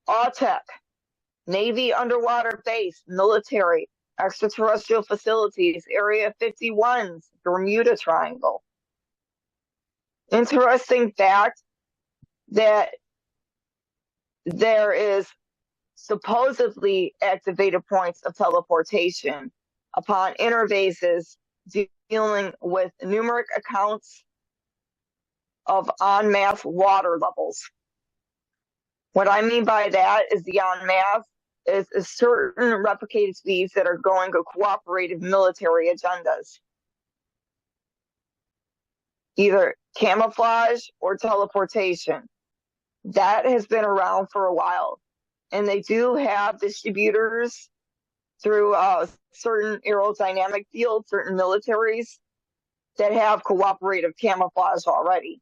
AUTEC, Navy underwater base, military, extraterrestrial facilities, Area 51's Bermuda Triangle. Interesting fact that there is supposedly activated points of teleportation upon interbases dealing with numeric accounts of en masse water levels. What I mean by that is the en masse is certain replicated speeds that are going to cooperative military agendas. Either camouflage or teleportation. That has been around for a while. And they do have distributors through certain aerodynamic fields, certain militaries that have cooperative camouflage already.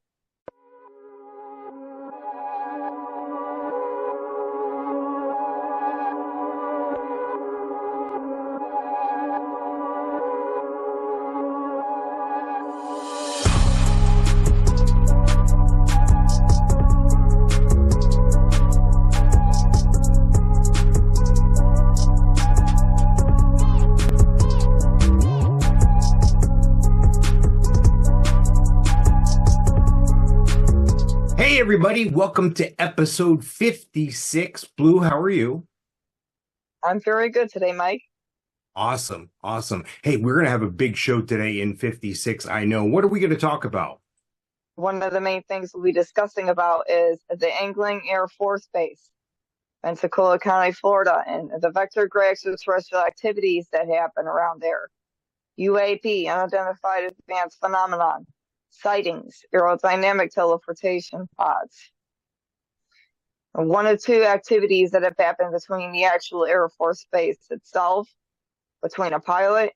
Hey everybody, welcome to episode 56. Blue, how are you? I'm very good today, Mike. Awesome. Hey, we're going to have a big show today in 56, I know. What are we going to talk about? One of the main things we'll be discussing about is the Eglin Air Force Base, Pensacola County, Florida, and the vector gray extraterrestrial activities that happen around there. UAP, Unidentified Advanced Phenomenon. Sightings, aerodynamic teleportation pods. And one of two activities that have happened between the actual Air Force Base itself, between a pilot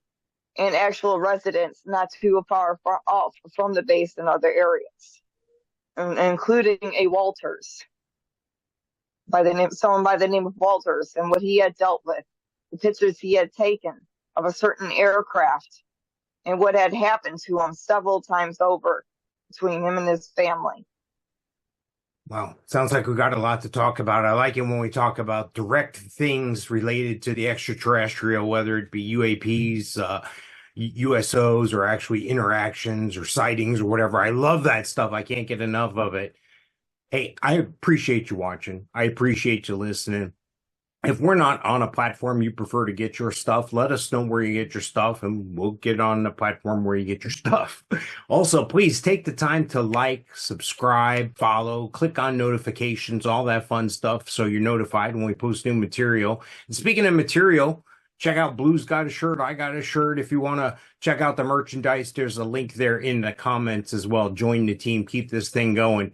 and actual residents not too far off from the base in other areas, including a Walters, someone by the name of Walters, and what he had dealt with, the pictures he had taken of a certain aircraft, and what had happened to him several times over between him and his family. Wow, sounds like we got a lot to talk about. I like it when we talk about direct things related to the extraterrestrial, whether it be UAPs, USOs, or actually interactions or sightings or whatever. I love that stuff. I can't get enough of it. Hey, I appreciate you watching. I appreciate you listening. If we're not on a platform you prefer to get your stuff, let us know where you get your stuff, and we'll get on the platform where you get your stuff. Also, please take the time to like, subscribe, follow, click on notifications, all that fun stuff, so you're notified when we post new material. And speaking of material, check out Blue's got a shirt, I got a shirt. If you want to check out the merchandise, there's a link there in the comments as well. Join the team, keep this thing going.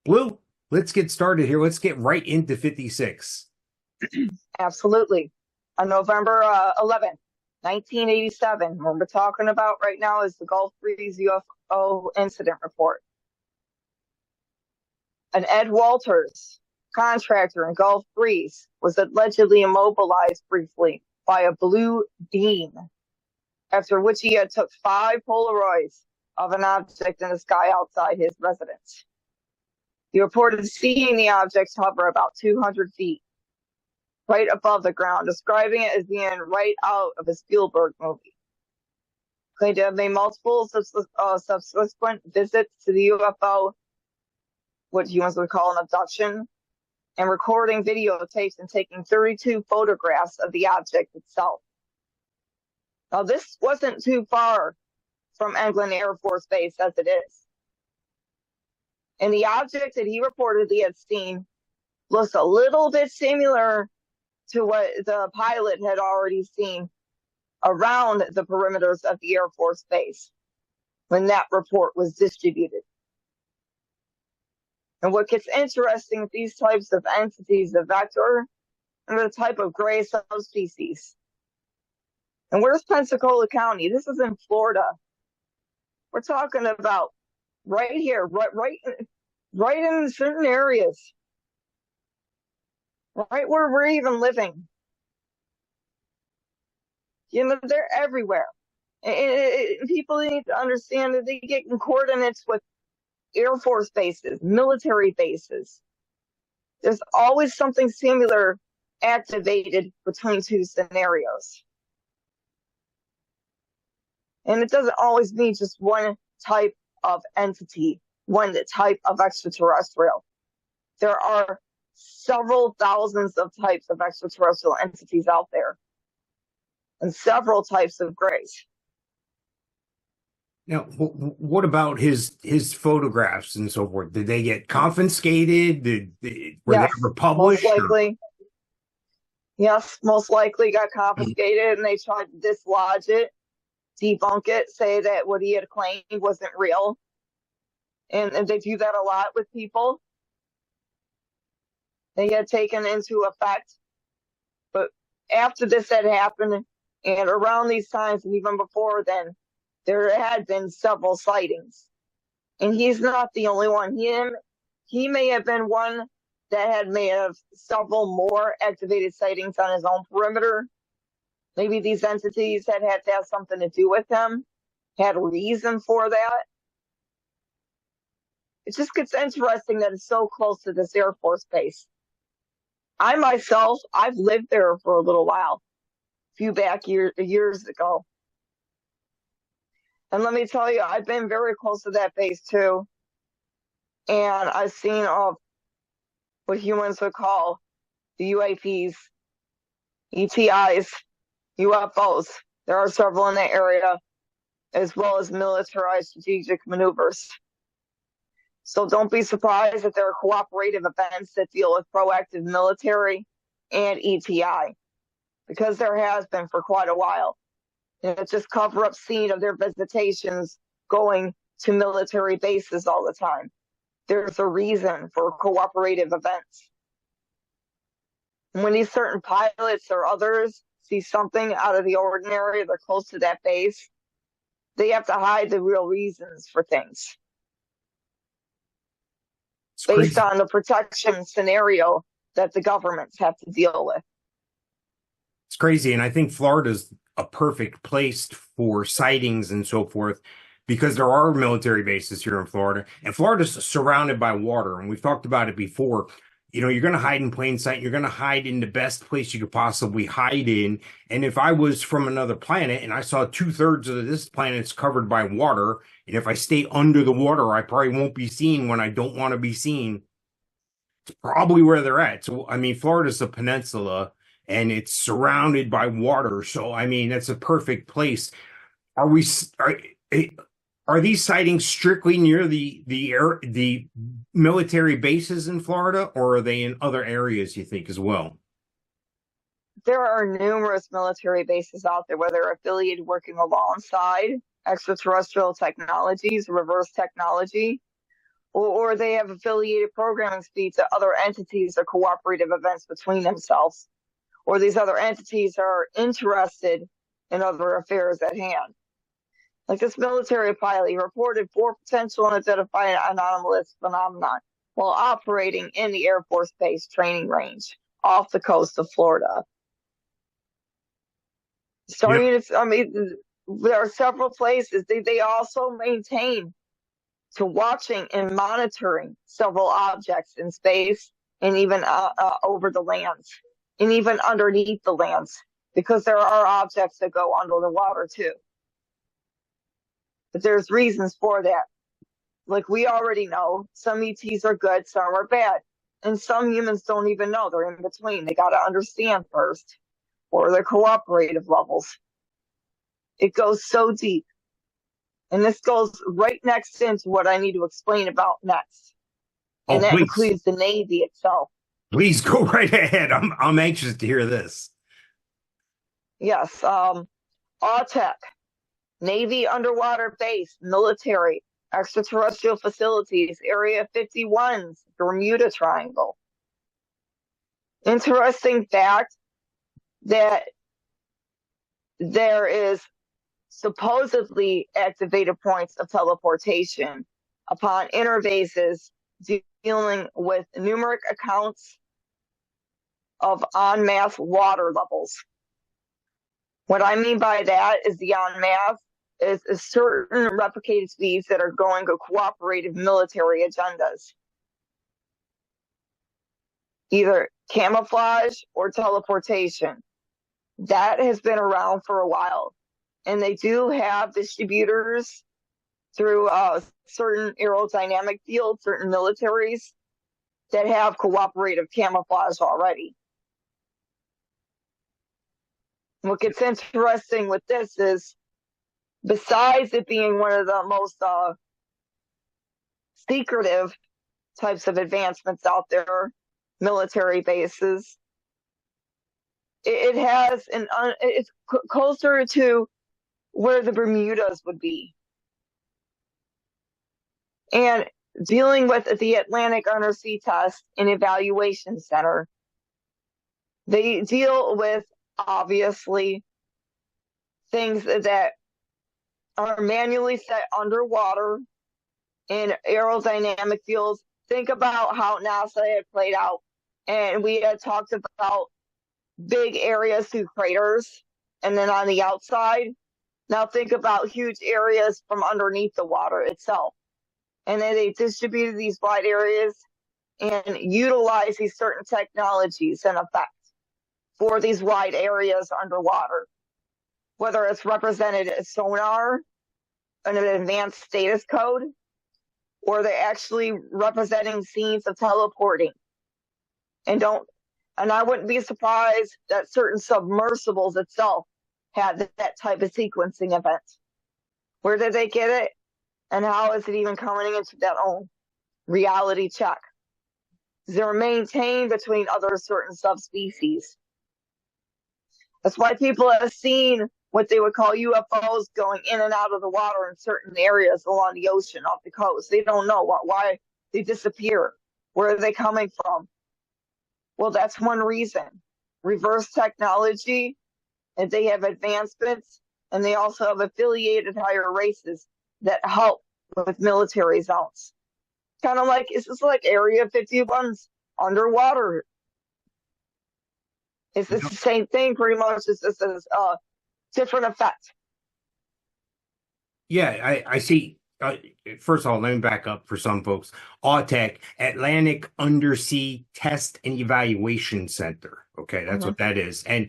Blue, let's get started here. Let's get right into 56. Absolutely. On November 11th, 1987, what we're talking about right now is the Gulf Breeze UFO incident report. An Ed Walters, contractor in Gulf Breeze, was allegedly immobilized briefly by a blue beam, after which he had took 5 Polaroids of an object in the sky outside his residence. He reported seeing the object hover about 200 feet. Right above the ground, describing it as being right out of a Spielberg movie. Claimed to have made multiple subsequent visits to the UFO, what humans would call an abduction, and recording videotapes and taking 32 photographs of the object itself. Now, this wasn't too far from Eglin Air Force Base as it is. And the object that he reportedly had seen looks a little bit similar to what the pilot had already seen around the perimeters of the Air Force Base when that report was distributed. And what gets interesting with these types of entities, the vector and the type of gray subspecies. And where's Pensacola County? This is in Florida. We're talking about right here, right in certain areas. Right where we're even living. You know, they're everywhere. And people need to understand that they get in coordinates with Air Force bases, military bases. there's always something similar activated between two scenarios. And it doesn't always mean just one type of entity, one type of extraterrestrial. There are several thousands of types of extraterrestrial entities out there, and several types of grays. Now, what about his photographs and so forth? Did they get confiscated? Were Yes, they ever published? most likely. Yes, most likely got confiscated, and they tried to dislodge it, debunk it, say that what he had claimed wasn't real. And they do that a lot with people. They had taken into effect. But after this had happened, and around these times, and even before then, there had been several sightings. And he's not the only one. He may have been one that may have several more activated sightings on his own perimeter. Maybe these entities had to have something to do with him, had a reason for that. It just gets interesting that it's so close to this Air Force base. I myself, I've lived there for a little while, a few years ago. And let me tell you, I've been very close to that base too. And I've seen what humans would call the UAPs, ETIs, UFOs. There are several in that area, as well as militarized strategic maneuvers. So don't be surprised if there are cooperative events that deal with proactive military and ETI, because there has been for quite a while. And it's just cover-up scene of their visitations going to military bases all the time. There's a reason for cooperative events. When these certain pilots or others see something out of the ordinary, they're close to that base, they have to hide the real reasons for things. Based on the protection scenario that the governments have to deal with. It's crazy. And I think Florida's a perfect place for sightings and so forth, because there are military bases here in Florida, and Florida's surrounded by water. And we've talked about it before. You know, you're going to hide in plain sight. You're going to hide in the best place you could possibly hide in. And if I was from another planet and I saw 2/3 of this planet's covered by water, and if I stay under the water, I probably won't be seen when I don't want to be seen. It's probably where they're at. So, I mean, Florida's a peninsula, and it's surrounded by water. So, I mean, that's a perfect place. Are these sightings strictly near the military bases in Florida, or are they in other areas, you think, as well? There are numerous military bases out there where they're affiliated working alongside extraterrestrial technologies, reverse technology, or they have affiliated programming speeds to other entities or cooperative events between themselves, or these other entities are interested in other affairs at hand. Like this military pilot, he reported 4 potential unidentified anomalous phenomenon while operating in the Air Force Base training range off the coast of Florida. There are several places. They also maintain to watching and monitoring several objects in space, and even over the lands, and even underneath the lands, because there are objects that go under the water too. But there's reasons for that. Like we already know, some ETs are good, some are bad. And some humans don't even know. They're in between. They got to understand first, or their cooperative levels. It goes so deep. And this goes right next into what I need to explain about next. And that includes the Navy itself. Please go right ahead. I'm anxious to hear this. Yes. AUTEC. Navy Underwater Base, Military, Extraterrestrial Facilities, Area 51's Bermuda Triangle. Interesting fact that there is supposedly activated points of teleportation upon interbases dealing with numeric accounts of en masse water levels. What I mean by that is the en masse is certain replicated speeds that are going to cooperative military agendas. either camouflage or teleportation. That has been around for a while. And they do have distributors through certain aerodynamic fields, certain militaries that have cooperative camouflage already. What gets interesting with this is, besides it being one of the most secretive types of advancements out there, military bases, it has it's closer to where the Bermudas would be. And dealing with the Atlantic Undersea Test and Evaluation Center, they deal with, obviously, things that are manually set underwater in aerodynamic fields. Think about how NASA had played out, and we had talked about big areas through craters, and then on the outside. Now think about huge areas from underneath the water itself. And then they distributed these wide areas and utilize these certain technologies in effect for these wide areas underwater. Whether it's represented as sonar, an advanced status code, or they're actually representing scenes of teleporting. And I wouldn't be surprised that certain submersibles itself had that type of sequencing event. Where did they get it? And how is it even coming into that own reality check? They're maintained between other certain subspecies. That's why people have seen what they would call UFOs going in and out of the water in certain areas along the ocean off the coast. They don't know why they disappear. Where are they coming from? Well, that's one reason. Reverse technology, and they have advancements, and they also have affiliated higher races that help with military zones. Kind of like, it's just like Area 51's underwater. It's the same thing, pretty much. It's just a different effect. Yeah, I see. First of all, let me back up for some folks. AUTEC, Atlantic Undersea Test and Evaluation Center. Okay, that's what that is. And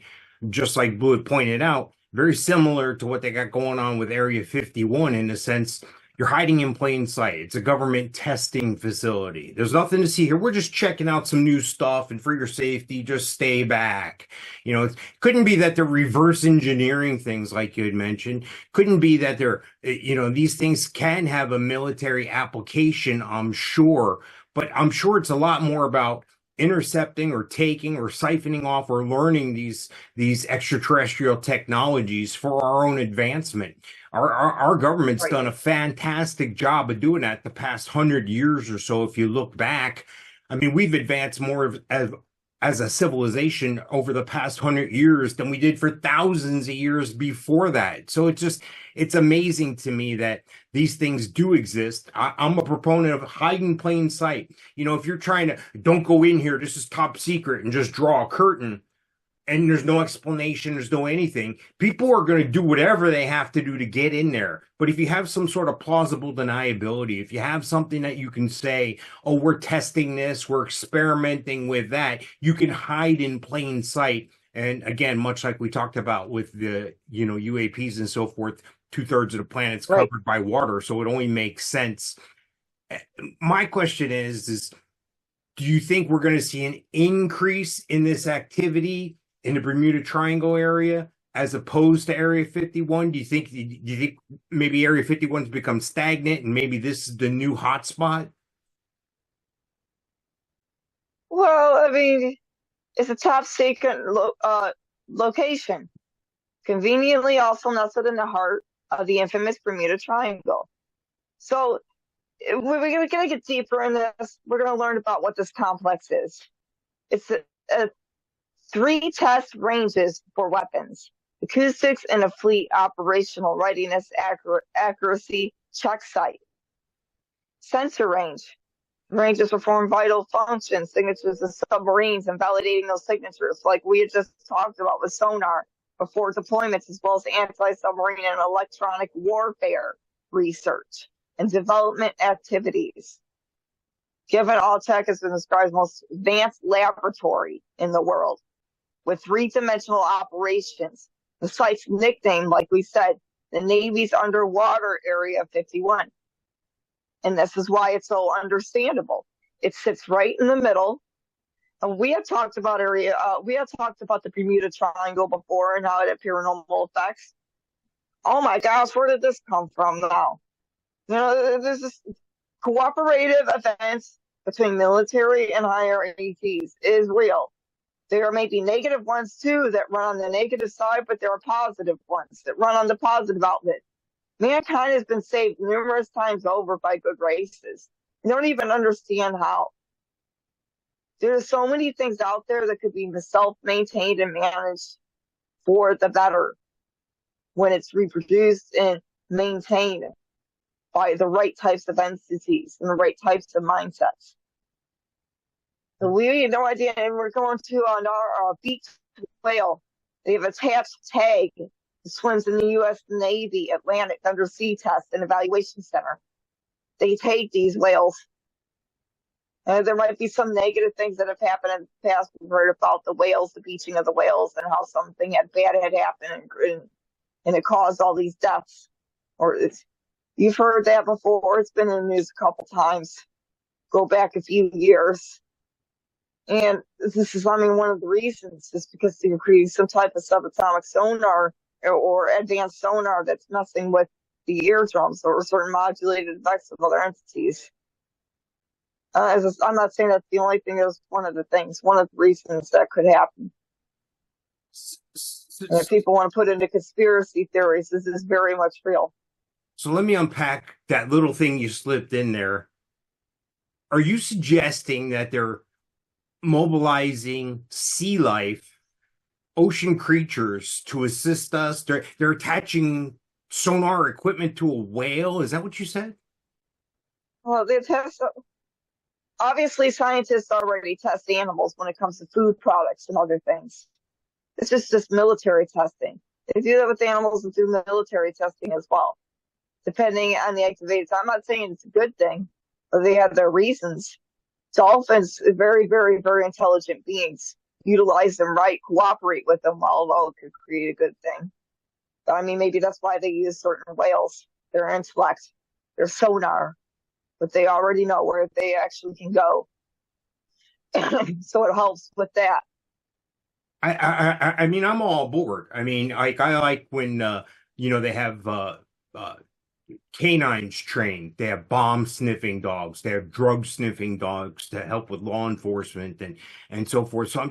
just like Blue had pointed out, very similar to what they got going on with Area 51 in a sense. You're hiding in plain sight. It's a government testing facility. There's nothing to see here. We're just checking out some new stuff, and for your safety, just stay back. You know, it couldn't be that they're reverse engineering things like you had mentioned. Couldn't be that they're, you know, these things can have a military application, I'm sure. But I'm sure it's a lot more about intercepting or taking or siphoning off or learning these extraterrestrial technologies for our own advancement. Our government's done a fantastic job of doing that the past 100 years or so. If you look back, I mean, we've advanced more as a civilization over the past 100 years than we did for thousands of years before that. So it's amazing to me that these things do exist. I'm a proponent of hide in plain sight. You know, if you're trying to, don't go in here, this is top secret, and just draw a curtain, and there's no explanation, there's no anything, people are going to do whatever they have to do to get in there. But if you have some sort of plausible deniability, if you have something that you can say, oh, we're testing this, we're experimenting with that, you can hide in plain sight. And again, much like we talked about with the, you know, UAPs and so forth, 2/3 of the planet's covered by water, so it only makes sense. My question is do you think we're going to see an increase in this activity in the Bermuda Triangle area as opposed to Area 51? Do you think maybe Area 51's become stagnant and maybe this is the new hotspot? Well, I mean, it's a top secret location, conveniently also nestled in the heart of the infamous Bermuda Triangle. So we're going to get deeper in this. We're going to learn about what this complex is. It's a 3 test ranges for weapons, acoustics, and a fleet operational readiness accuracy check site. Sensor range. Ranges perform vital functions, signatures of submarines, and validating those signatures, like we had just talked about with sonar before deployments, as well as anti-submarine and electronic warfare research and development activities. given AUTEC has been described as the most advanced laboratory in the world, with three-dimensional operations. The site's nicknamed, like we said, the Navy's Underwater Area 51. And this is why it's so understandable. It sits right in the middle. And we had talked about the Bermuda Triangle before and how it had paranormal effects. Oh my gosh, where did this come from now? You know, there's this cooperative events between military and higher ETs is real. There may be negative ones too that run on the negative side, but there are positive ones that run on the positive outlet. Mankind has been saved numerous times over by good races. You don't even understand how. There's so many things out there that could be self-maintained and managed for the better when it's reproduced and maintained by the right types of entities and the right types of mindsets. So we had no idea, and we're going to on our beach whale. They have attached tag that swims in the U.S. Navy Atlantic Undersea Test and Evaluation Center. They take these whales. And there might be some negative things that have happened in the past. We've heard about the whales, the beaching of the whales, and how something bad had happened, and it caused all these deaths. You've heard that before. It's been in the news a couple times. Go back a few years. And this is, one of the reasons is because they're creating some type of subatomic sonar or advanced sonar that's messing with the eardrums or certain modulated effects of other entities. I'm not saying that's the only thing. That's one of the things, one of the reasons that could happen. And if people want to put into conspiracy theories, this is very much real. So let me unpack that little thing you slipped in there. Are you suggesting that they're mobilizing sea life, ocean creatures to assist us? They're attaching sonar equipment to a whale? Is that what you said? Well, they test. Obviously, scientists already test animals when it comes to food products and other things. It's just military testing. They do that with animals and do military testing as well, depending on the activities. I'm not saying it's a good thing, but they have their reasons. Dolphins, very, very, very intelligent beings. Utilize them right, cooperate with them well, it could create a good thing. But, maybe that's why they use certain whales. Their intellect, their sonar, but they already know where they actually can go. So it helps with that. I'm all aboard. I like when they have canines trained. They have bomb sniffing dogs. They have drug sniffing dogs to help with law enforcement and so forth. So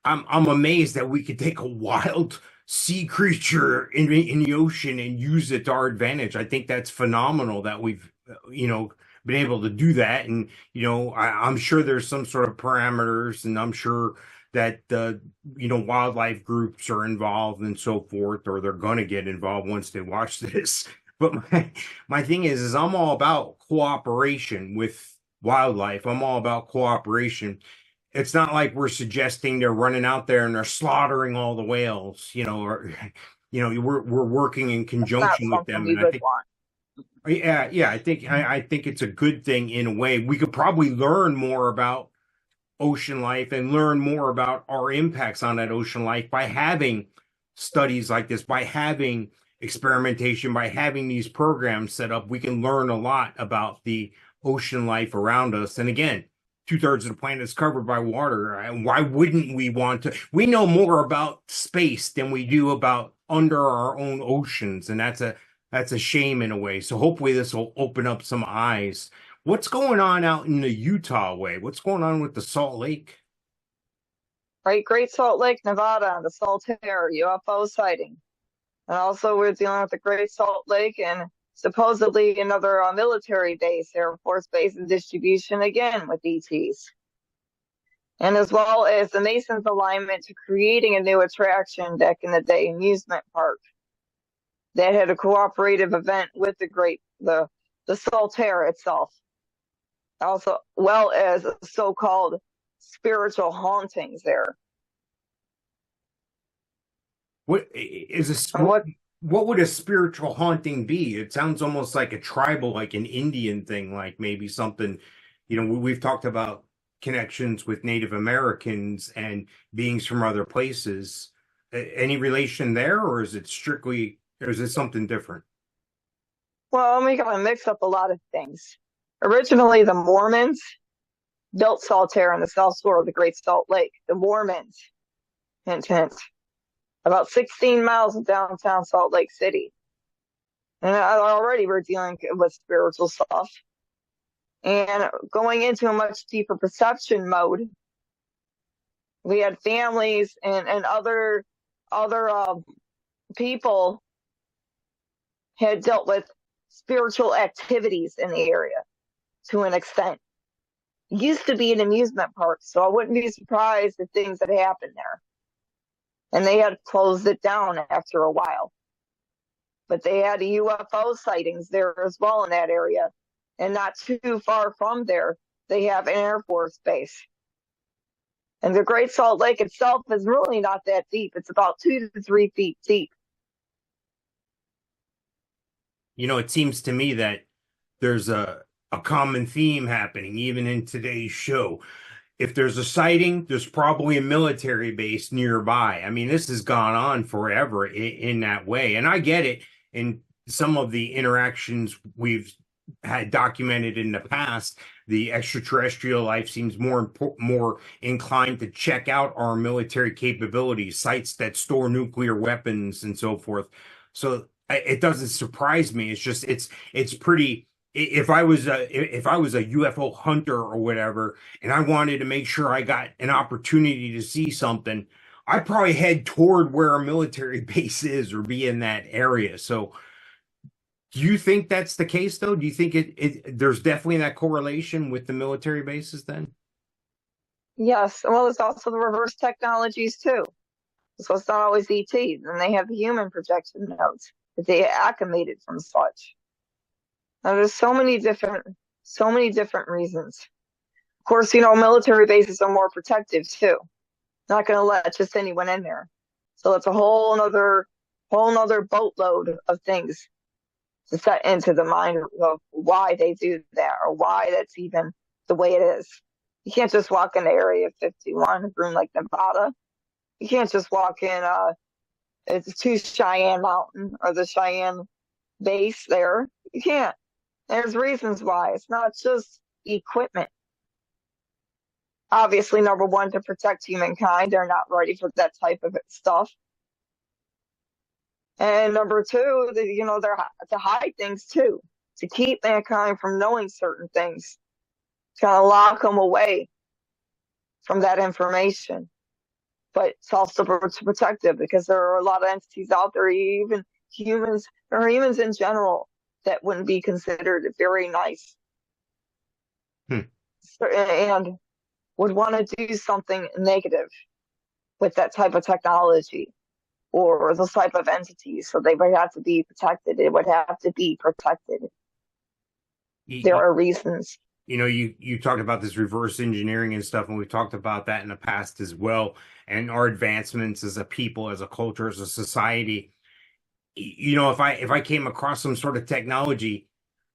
I'm amazed that we could take a wild sea creature in the ocean and use it to our advantage. I think that's phenomenal that we've been able to do that. And I'm sure there's some sort of parameters, and I'm sure that wildlife groups are involved and so forth, or they're going to get involved once they watch this. But my thing is I'm all about cooperation with wildlife. I'm all about cooperation. It's not like we're suggesting they're running out there and they're slaughtering all the whales, or we're working in conjunction with them. And I think, I think it's a good thing in a way. We could probably learn more about ocean life and learn more about our impacts on that ocean life by having studies like this, by having experimentation, by having these programs set up. We can learn a lot about the ocean life around us. And again, 2/3 of the planet is covered by water. And why wouldn't we want to? We know more about space than we do about under our own oceans. And that's a shame in a way. So hopefully this will open up some eyes. What's going on out in the Utah way? What's going on with the Salt Lake? Right, Great Salt Lake, Nevada, the Saltier UFO sighting. And also we're dealing with the Great Salt Lake and supposedly another military base, Air Force base and distribution again with ETs. And as well as the Masons' alignment to creating a new attraction back in the day, Amusement Park. That had a cooperative event with the Saltier itself. Also, well as so-called spiritual hauntings there. What is this? What would a spiritual haunting be? It sounds almost like a tribal, like an Indian thing, like maybe something, we've talked about connections with Native Americans and beings from other places. Any relation there, or is it something different? Well, we gotta mix up a lot of things. Originally, the Mormons built Saltier in the South Shore of the Great Salt Lake. The Mormons, hint, hint, about 16 miles of downtown Salt Lake City. And already we're dealing with spiritual stuff. And going into a much deeper perception mode, we had families and other people had dealt with spiritual activities in the area to an extent. It used to be an amusement park, so I wouldn't be surprised if things had happened there. And they had closed it down after a while. But they had UFO sightings there as well in that area. And not too far from there, they have an Air Force base. And the Great Salt Lake itself is really not that deep. It's about 2 to 3 feet deep. It seems to me that there's a common theme happening, even in today's show. If there's a sighting, there's probably a military base nearby. I mean, this has gone on forever in that way. And I get it. In some of the interactions we've had documented in the past, the extraterrestrial life seems more inclined to check out our military capabilities, sites that store nuclear weapons and so forth. So it doesn't surprise me. It's just it's pretty. If I was a UFO hunter or whatever, and I wanted to make sure I got an opportunity to see something, I'd probably head toward where a military base is or be in that area. So do you think that's the case, though? Do you think there's definitely that correlation with the military bases then? Yes. Well, it's also the reverse technologies, too. So it's not always ET. And they have the human projection nodes that they acclimated from such. Now, there's so many different reasons. Of course, military bases are more protective, too. Not going to let just anyone in there. So it's a whole nother boatload of things to set into the mind of why they do that or why that's even the way it is. You can't just walk into Area 51, a room like Nevada. You can't just walk in it's to Cheyenne Mountain or the Cheyenne base there. You can't. There's reasons why. It's not just equipment. Obviously, number one, to protect humankind. They're not ready for that type of stuff. And number two, they're to hide things too, to keep mankind from knowing certain things, to kind of lock them away from that information. But it's also protective because there are a lot of entities out there, even humans or humans in general, that wouldn't be considered very nice. And would want to do something negative with that type of technology or those type of entities. So they would have to be protected. It would have to be protected. There are reasons. You talked about this reverse engineering and stuff, and we've talked about that in the past as well. And our advancements as a people, as a culture, as a society. If I came across some sort of technology,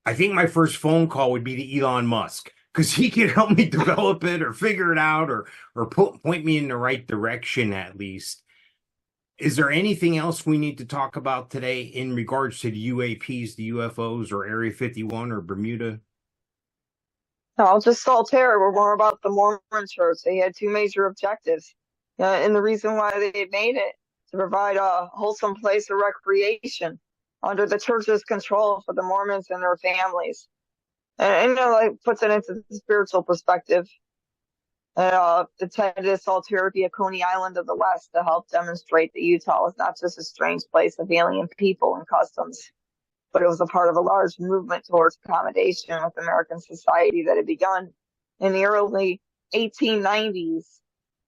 I think my first phone call would be to Elon Musk, because he can help me develop it or figure it out or point me in the right direction at least. Is there anything else we need to talk about today in regards to the UAPs, the UFOs, or Area 51 or Bermuda? No, just Saltair. We're more about the Mormon church. They had two major objectives. And the reason why they made it, to provide a wholesome place of recreation under the church's control for the Mormons and their families. And it puts it into the spiritual perspective. And intended Saltier to be a Coney Island of the West to help demonstrate that Utah is not just a strange place of alien people and customs, but it was a part of a large movement towards accommodation with American society that had begun in the early 1890s.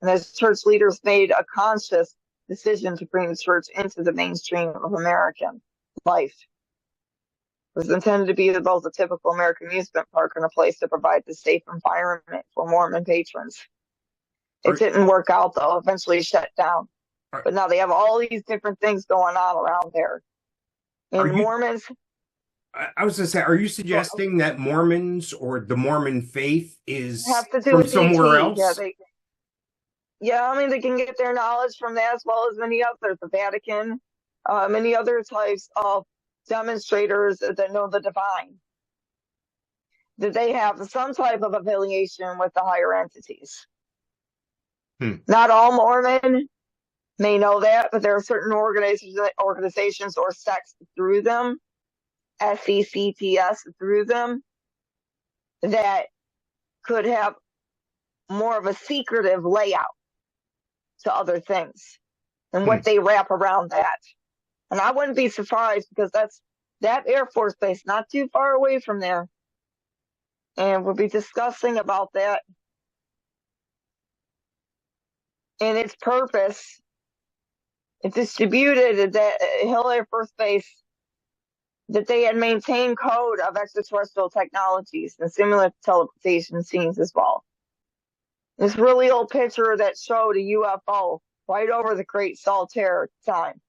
And as church leaders made a conscious decision to bring the church into the mainstream of American life. It was intended to be both a typical American amusement park and a place to provide the safe environment for Mormon patrons. It didn't work out, though. Eventually shut down. But now they have all these different things going on around there. And Mormons, I was going to say, are you suggesting that Mormons or the Mormon faith is have to do from with somewhere ET. Yeah, else? I mean, they can get their knowledge from that as well as many others, the Vatican, many other types of demonstrators that know the divine. That they have some type of affiliation with the higher entities. Not all Mormon may know that, but there are certain organizations or sects through them, SECTS through them, that could have more of a secretive layout to other things and what they wrap around that. And I wouldn't be surprised because that's that Air Force base not too far away from there. And we'll be discussing about that and its purpose. It distributed that Hill Air Force Base that they had maintained code of extraterrestrial technologies and similar teleportation scenes as well. This really old picture that showed a UFO right over the Great Saltier at the time.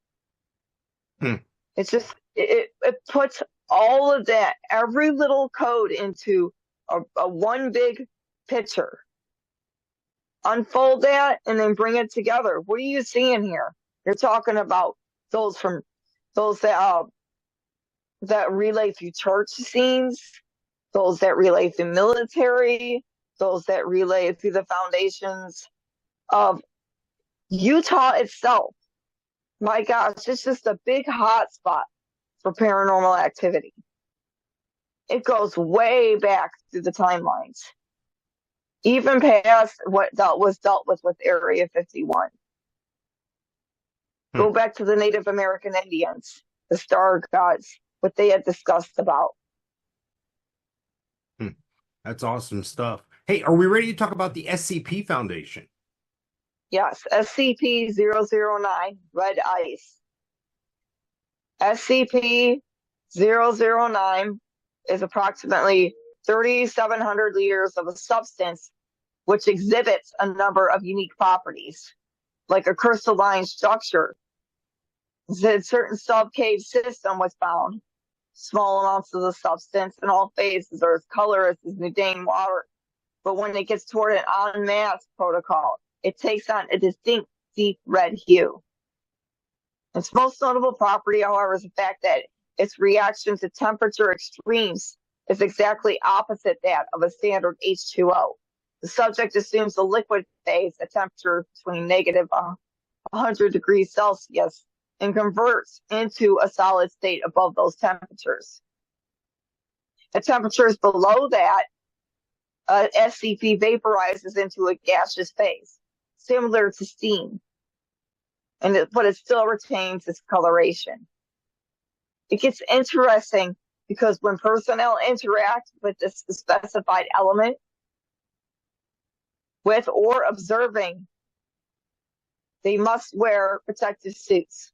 It's just, it puts all of that, every little code into a one big picture. Unfold that and then bring it together. What are you seeing here? You're talking about those that relay through church scenes, those that relay through military, those that relay through the foundations of Utah itself. My gosh, it's just a big hot spot for paranormal activity. It goes way back through the timelines, even past what was dealt with Area 51. Go back to the Native American Indians, the star gods, what they had discussed about. That's awesome stuff. Hey, are we ready to talk about the SCP Foundation? Yes, SCP-009, Red Ice. SCP-009 is approximately 3,700 liters of a substance which exhibits a number of unique properties, like a crystalline structure. A certain sub-cave system was found. Small amounts of the substance in all phases are as colorless as mundane water. But when it gets toward an en masse protocol, it takes on a distinct deep red hue. Its most notable property, however, is the fact that its reaction to temperature extremes is exactly opposite that of a standard H2O. The subject assumes the liquid phase at temperature between negative 100 degrees Celsius and converts into a solid state above those temperatures. At temperatures below that, SCP vaporizes into a gaseous phase, similar to steam, but it still retains its coloration. It gets interesting because when personnel interact with this specified element, with or observing, they must wear protective suits.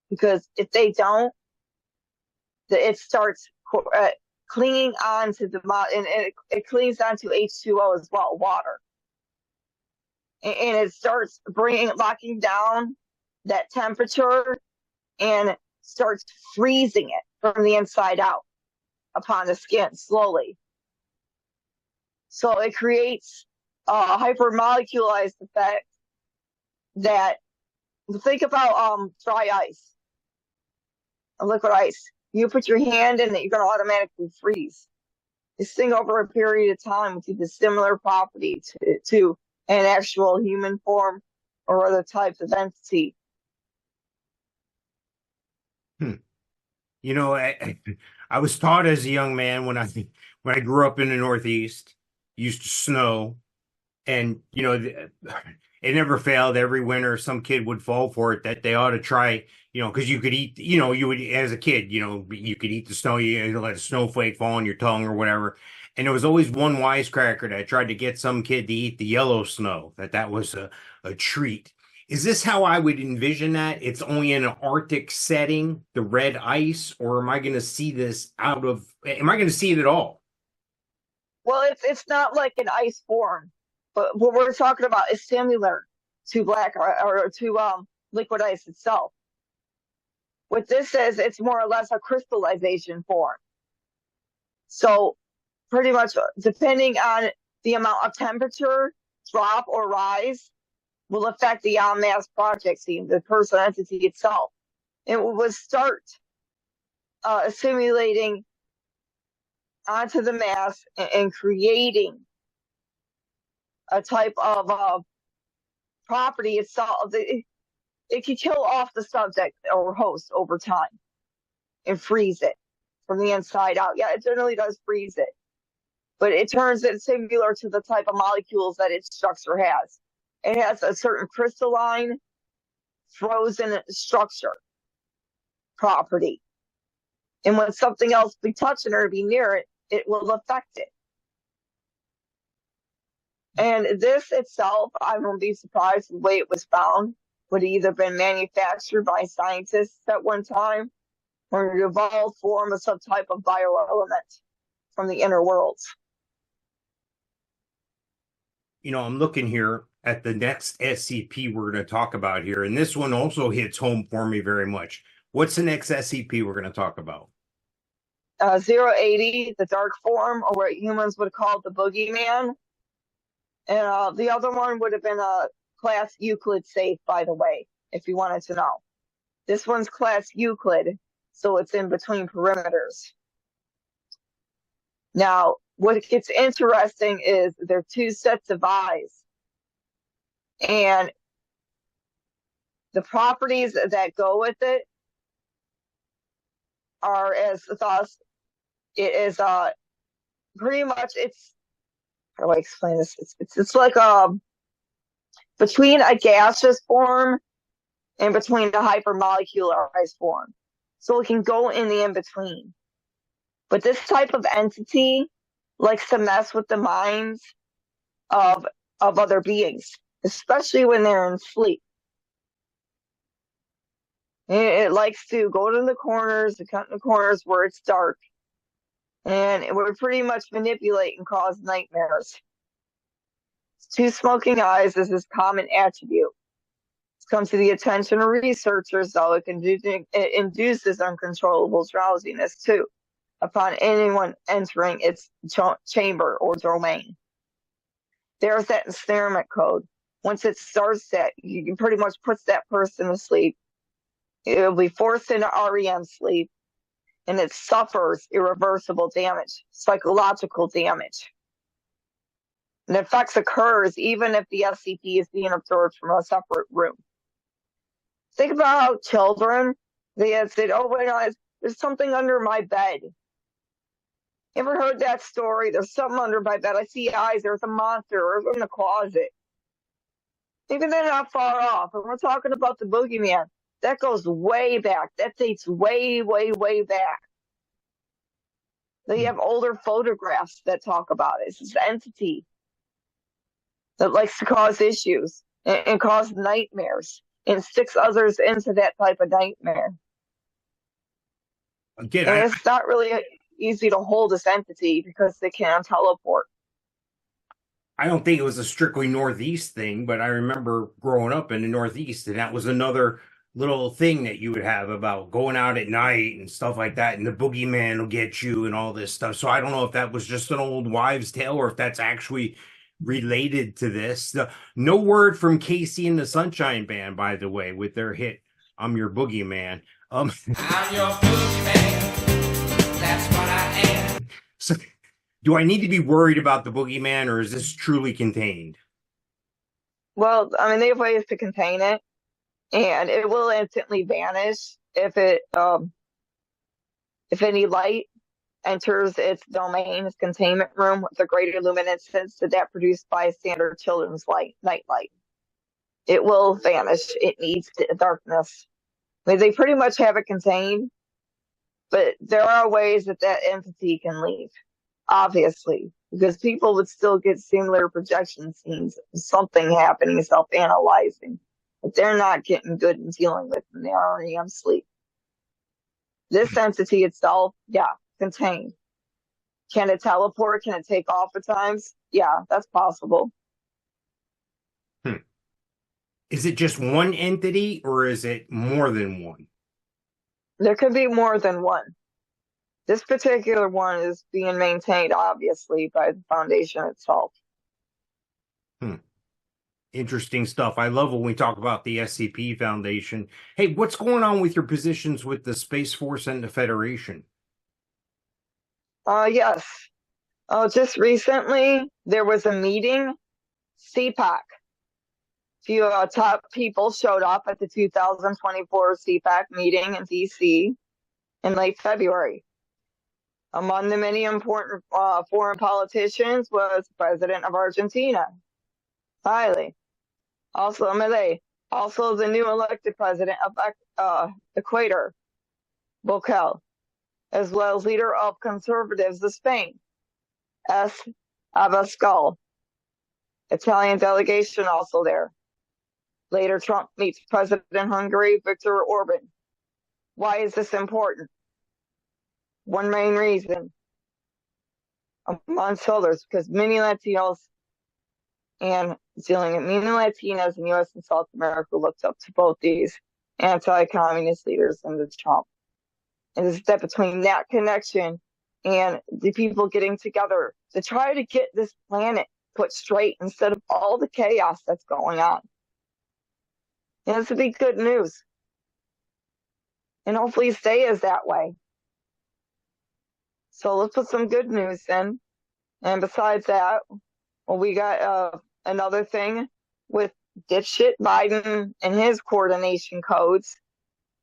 Because if they don't, it starts clinging on to and it clings onto H2O as well, water. And it starts locking down that temperature and starts freezing it from the inside out upon the skin slowly. So it creates a hypermolecularized effect that, think about dry ice. Liquid ice. You put your hand in it, you're going to automatically freeze. This thing over a period of time will give a similar property to an actual human form or other types of entity. You know, I was taught as a young man when I grew up in the Northeast, used to snow, and you know, it never failed. Every winter, some kid would fall for it that they ought to try, you know, because you could eat, you know, you would, as a kid, you know, you could eat the snow, you let a snowflake fall on your tongue or whatever. And there was always one wisecracker that tried to get some kid to eat the yellow snow, that was a treat. Is this how I would envision that? It's only in an Arctic setting, the red ice, or am I going to see this am I going to see it at all? Well, it's not like an ice form, but what we're talking about is similar to black or to liquid ice itself. what this is, it's more or less a crystallization form. So pretty much depending on the amount of temperature drop or rise will affect the en masse project scene, the person entity itself. It will start assimilating onto the mass and creating a type of property itself. It can kill off the subject or host over time and freeze it from the inside out. Yeah, it generally does freeze it, but it turns it similar to the type of molecules that its structure has. It has a certain crystalline, frozen structure property. And when something else be touching or be near it, it will affect it. And this itself, I won't be surprised the way it was found, would either been manufactured by scientists at one time or an evolved form of some type of bioelement from the inner worlds. You know, I'm looking here at the next SCP we're going to talk about here, and this one also hits home for me very much. What's the next SCP we're going to talk about? 080, the dark form, or what humans would call the Boogeyman. And the other one would have been a class Euclid safe, by the way, if you wanted to know. This one's class Euclid, so it's in between perimeters. Now, what gets interesting is there are two sets of eyes. And the properties that go with it are as thus, it is pretty much, it's, how do I explain this? It's like between a gaseous form and between a hypermolecularized form. So it can go in the in-between. But this type of entity likes to mess with the minds of other beings, especially when they're in sleep. It likes to go to the corners, to cut in the corners where it's dark. And it would pretty much manipulate and cause nightmares. Two smoking eyes is his common attribute. It's come to the attention of researchers, though it induces uncontrollable drowsiness too, upon anyone entering its chamber or domain. There's that ensnarement code. Once it starts that, you can pretty much put that person to sleep. It will be forced into REM sleep, and it suffers irreversible damage, psychological damage. And effects occurs even if the SCP is being observed from a separate room. Think about how children, they had said, oh, wait, no, there's something under my bed. You ever heard that story? There's something under my bed. I see eyes. There's a monster or in the closet. Even they're not far off. And we're talking about the Boogeyman. That goes way back. That dates way, way, way back. They have older photographs that talk about it. It's this entity that likes to cause issues and cause nightmares and sticks others into that type of nightmare. Again, and it's not really easy to hold this entity because they can't teleport. I don't think it was a strictly Northeast thing, but I remember growing up in the Northeast, and that was another little thing that you would have about going out at night and stuff like that, and the Boogeyman will get you and all this stuff. So I don't know if that was just an old wives' tale or if that's actually related to this. No word from Casey and the Sunshine Band, by the way, with their hit "I'm Your Boogeyman." I'm your Boogeyman. That's what I am. So, do I need to be worried about the Boogeyman, or is this truly contained? Well, I mean, they have ways to contain it, and it will instantly vanish if any light enters its domain, its containment room, with a greater luminescence than that produced by a standard children's night light. It will vanish. It needs darkness. I mean, they pretty much have it contained, but there are ways that entity can leave, obviously, because people would still get similar projection scenes of something happening, self-analyzing, but they're not getting good and dealing with when they're already on sleep. This entity itself, yeah, contained. Can it teleport? Can it take off at times? Yeah, that's possible. Is it just one entity, or is it more than one? There could be more than one. This particular one is being maintained, obviously, by the Foundation itself. Interesting stuff. I love when we talk about the SCP Foundation. Hey, what's going on with your positions with the Space Force and the Federation? Yes. Just recently, there was a meeting, CPAC. A few top people showed up at the 2024 CPAC meeting in D.C. in late February. Among the many important foreign politicians was the President of Argentina, Milei. Also Milei. Also the new elected President of Ecuador, Bokel, as well as leader of conservatives of Spain, S. Abascal. Italian delegation also there. Later, Trump meets President of Hungary, Viktor Orban. Why is this important? One main reason, amongst others, because many Latinos in U.S. and South America looked up to both these anti-communist leaders and the Trump. And the step between that connection and the people getting together to try to get this planet put straight instead of all the chaos that's going on. And this would be good news. And hopefully stay as that way. So let's put some good news in. And besides that, well, we got another thing with dipshit Biden and his coordination codes.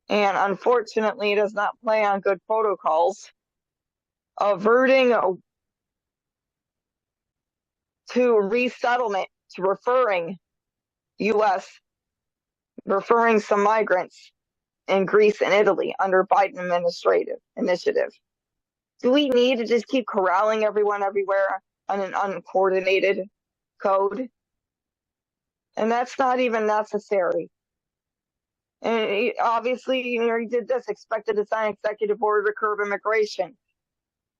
And unfortunately, does not play on good protocols. Averting to resettlement, to referring U.S., referring some migrants in Greece and Italy under Biden administrative initiative. Do we need to just keep corralling everyone everywhere on an uncoordinated code? And that's not even necessary. And obviously, he did this, expected to sign executive order to curb immigration,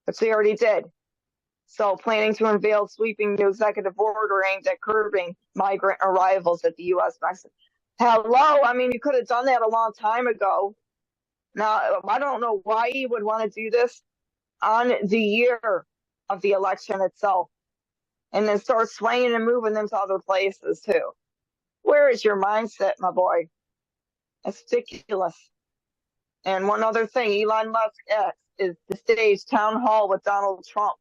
which he already did. So planning to unveil sweeping new executive order aimed at curbing migrant arrivals at the U.S. Mexico. Hello, I mean, you could have done that a long time ago. Now, I don't know why he would want to do this on the year of the election itself, and then start swaying and moving them to other places too. Where is your mindset, my boy? It's ridiculous. And one other thing, Elon Musk is to stage town hall with Donald Trump.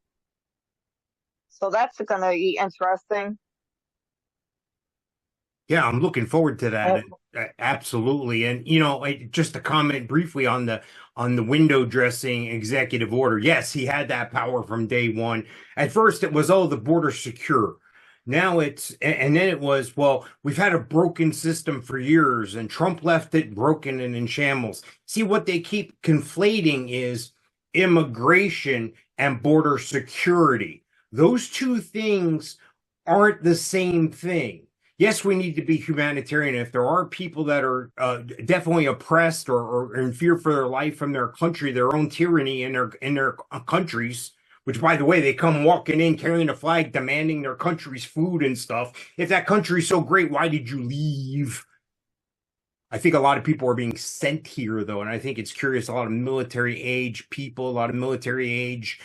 So that's going to be interesting. Yeah, I'm looking forward to that. Absolutely. And, just to comment briefly on the window dressing executive order. Yes, he had that power from day one. At first it was, the border's secure. Now and then it was, we've had a broken system for years and Trump left it broken and in shambles. See, what they keep conflating is immigration and border security. Those two things aren't the same thing. Yes, we need to be humanitarian. If there are people that are definitely oppressed or in fear for their life from their country, their own tyranny in their countries, which, by the way, they come walking in carrying a flag, demanding their country's food and stuff. If that country's so great, why did you leave? I think a lot of people are being sent here, though, and I think it's curious. A lot of military age people, a lot of military age.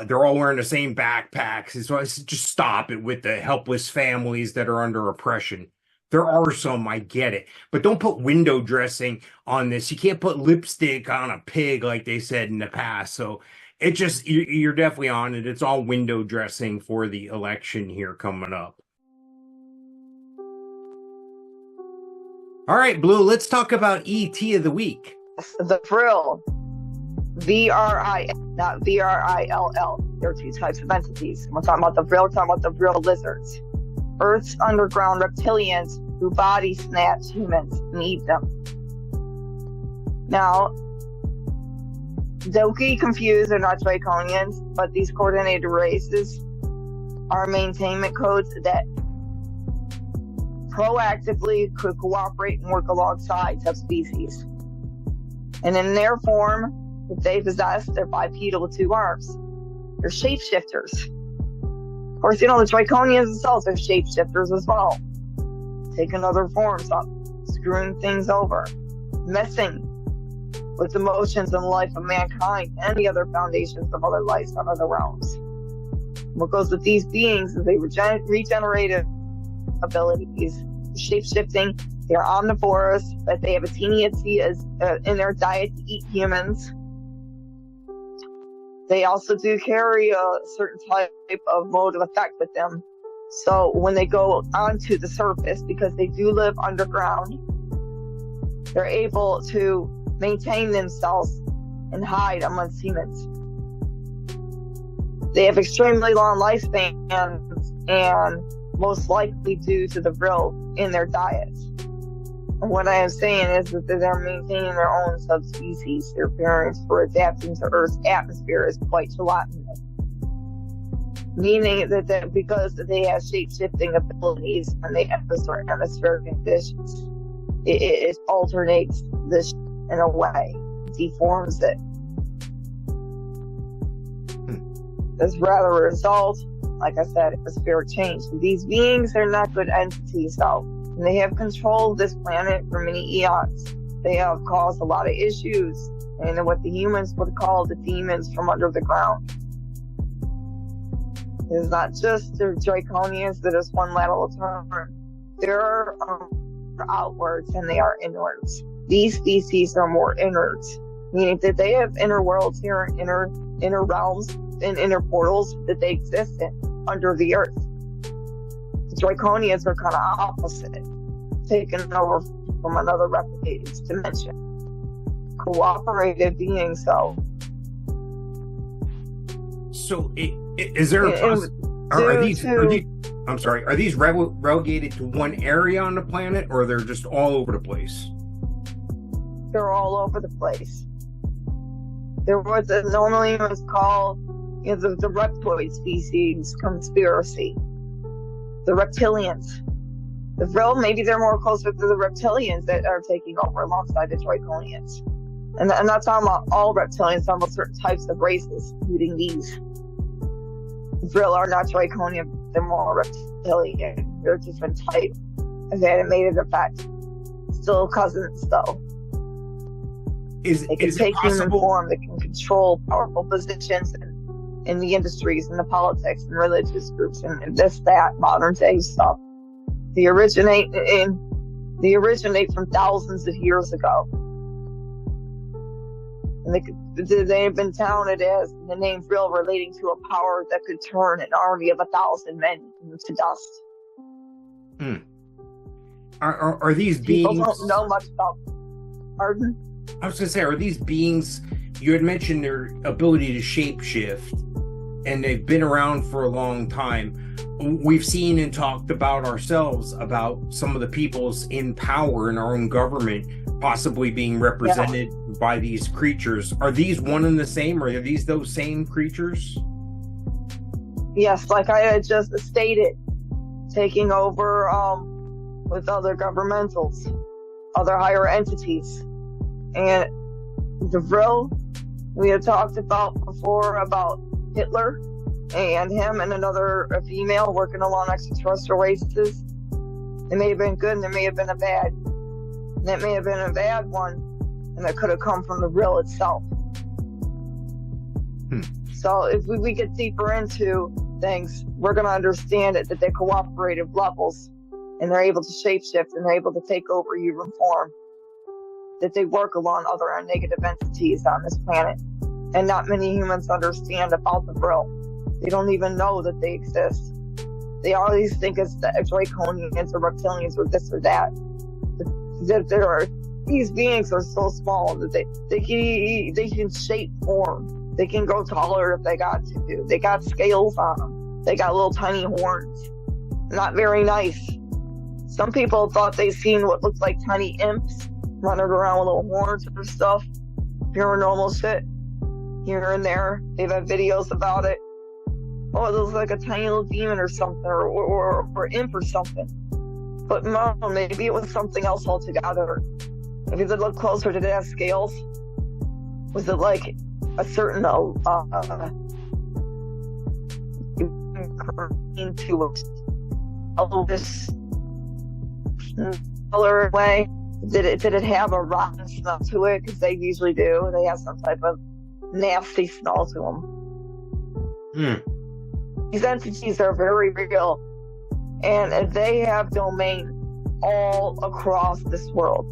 They're all wearing the same backpacks. So I just stop it with the helpless families that are under oppression. There are some, I get it. But don't put window dressing on this. You can't put lipstick on a pig like they said in the past. So it just, you're definitely on it. It's all window dressing for the election here coming up. All right, Blue, let's talk about ET of the week. The Vrill. V-R-I, not V-R-I-L-L. There are two types of entities. We're talking about the Vrill, we're talking about the Vrill lizards. Earth's underground reptilians who body snatch humans and eat them. Now, don't get confused, they're not draconians, but these coordinated races are maintainment codes that proactively could cooperate and work alongside subspecies. And in their form, if they possess, they're bipedal with two arms. They're shapeshifters. Of course, the draconians themselves are shapeshifters as well. Taking other forms up, screwing things over, messing with the motions and life of mankind and the other foundations of other lives on other realms. What goes with these beings is they regenerative abilities, shape-shifting, they're omnivorous, but they have a tendency in their diet to eat humans. They also do carry a certain type of mode of effect with them. So when they go onto the surface, because they do live underground, they're able to maintain themselves and hide amongst humans. They have extremely long lifespans, and most likely due to the Vrill in their diets. And what I am saying is that they're maintaining their own subspecies. Their parents for adapting to Earth's atmosphere is quite gelatinous. Meaning that because they have shape-shifting abilities when they enter certain atmospheric conditions, it alternates this in a way, deforms it. As rather a result, like I said, atmospheric change. These beings are not good entities, though. And they have controlled this planet for many eons. They have caused a lot of issues, and what the humans would call the demons from under the ground. It's not just the draconians that is one lateral turn. There are outwards and they are inwards. These species are more inwards, meaning that they have inner worlds here, inner realms, and inner portals that they exist in under the earth. The draconians are kind of opposite, taken over from another replicated dimension. Cooperative beings, though. So, is there are these relegated to one area on the planet, or they're just all over the place? They're all over the place. There was normally what's called the reptoid species conspiracy. The reptilians. The Vrill, maybe they're more closer to the reptilians that are taking over alongside the draconians. And I'm not talking about all reptilians, I'm talking about certain types of races, including these. The Vrill are not draconian, they're more reptilian. They're a different type of animated effect. Still cousins, though. They can take human form, they can control powerful positions in the industries and the politics and religious groups and this, that, modern day stuff. They originate from thousands of years ago. And they have been touted as the name Vrill relating to a power that could turn an army of 1,000 men into dust. Are these beings? People don't know much about. Pardon? I was going to say, are these beings? You had mentioned their ability to shapeshift, and they've been around for a long time. We've seen and talked about ourselves about some of the peoples in power in our own government possibly being represented by these creatures. Are these one and the same, or are these those same creatures? Yes, like I had just stated, taking over with other governmentals, other higher entities. And the Vrill, we had talked about before about Hitler and him and another female working along extraterrestrial races. It may have been good and there may have been a bad. And it may have been a bad one, and it could have come from the Vrill itself. So if we get deeper into things, we're going to understand it, that they're cooperative levels, and they're able to shapeshift, and they're able to take over human form. That they work along other negative entities on this planet. And not many humans understand about the Vrill. They don't even know that they exist. They always think it's the draconians or reptilians or this or that. These beings are so small that they can shape form. They can grow taller if they got to. They got scales on them. They got little tiny horns. Not very nice. Some people thought they seen what looked like tiny imps running around with little horns or stuff. Paranormal shit. Here and there. They've had videos about it. Oh, it looks like a tiny little demon or something, or imp or something. But no, maybe it was something else altogether. If you could look closer to that scales, was it like a certain into a color way? Did it have a rotten smell to it? Because they usually do. They have some type of nasty smell to them. These entities are very real, and they have domain all across this world.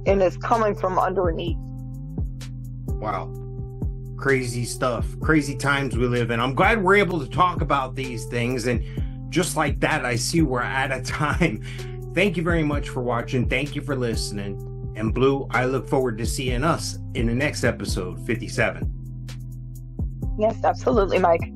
And it's coming from underneath. Wow. Crazy stuff. Crazy times we live in. I'm glad we're able to talk about these things. And just like that, I see we're out of time. Thank you very much for watching. Thank you for listening. And Blue, I look forward to seeing us in the next episode, 57. Yes, absolutely, Mike.